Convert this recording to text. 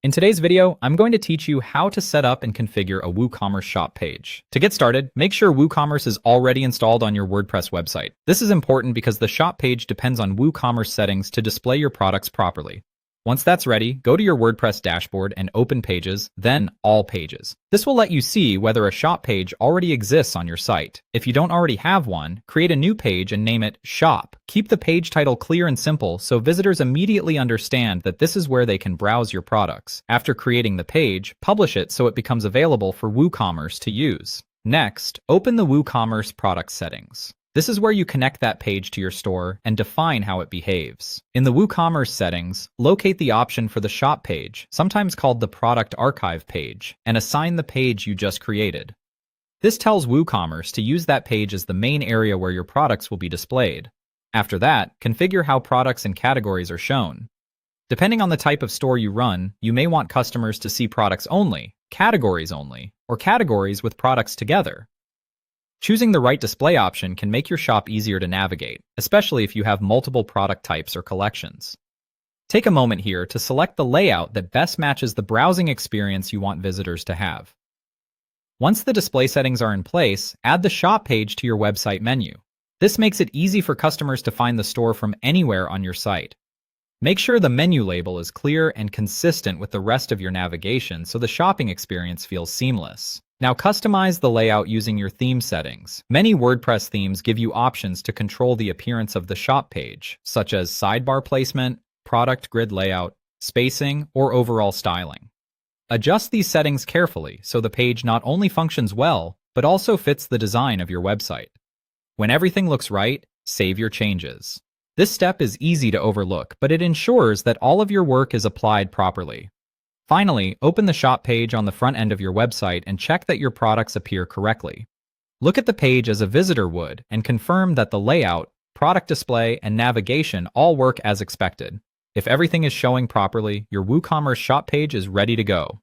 In today's video, I'm going to teach you how to set up and configure a WooCommerce shop page. To get started, make sure WooCommerce is already installed on your WordPress website. This is important because the shop page depends on WooCommerce settings to display your products properly. Once that's ready, go to your WordPress dashboard and open Pages, then All Pages. This will let you see whether a shop page already exists on your site. If you don't already have one, create a new page and name it Shop. Keep the page title clear and simple so visitors immediately understand that this is where they can browse your products. After creating the page, publish it so it becomes available for WooCommerce to use. Next, open the WooCommerce product settings. This is where you connect that page to your store and define how it behaves. In the WooCommerce settings, locate the option for the shop page, sometimes called the product archive page, and assign the page you just created. This tells WooCommerce to use that page as the main area where your products will be displayed. After that, configure how products and categories are shown. Depending on the type of store you run, you may want customers to see products only, categories only, or categories with products together. Choosing the right display option can make your shop easier to navigate, especially if you have multiple product types or collections. Take a moment here to select the layout that best matches the browsing experience you want visitors to have. Once the display settings are in place, add the shop page to your website menu. This makes it easy for customers to find the store from anywhere on your site. Make sure the menu label is clear and consistent with the rest of your navigation so the shopping experience feels seamless. Now customize the layout using your theme settings. Many WordPress themes give you options to control the appearance of the shop page, such as sidebar placement, product grid layout, spacing, or overall styling. Adjust these settings carefully so the page not only functions well, but also fits the design of your website. When everything looks right, save your changes. This step is easy to overlook, but it ensures that all of your work is applied properly. Finally, open the shop page on the front end of your website and check that your products appear correctly. Look at the page as a visitor would and confirm that the layout, product display, and navigation all work as expected. If everything is showing properly, your WooCommerce shop page is ready to go.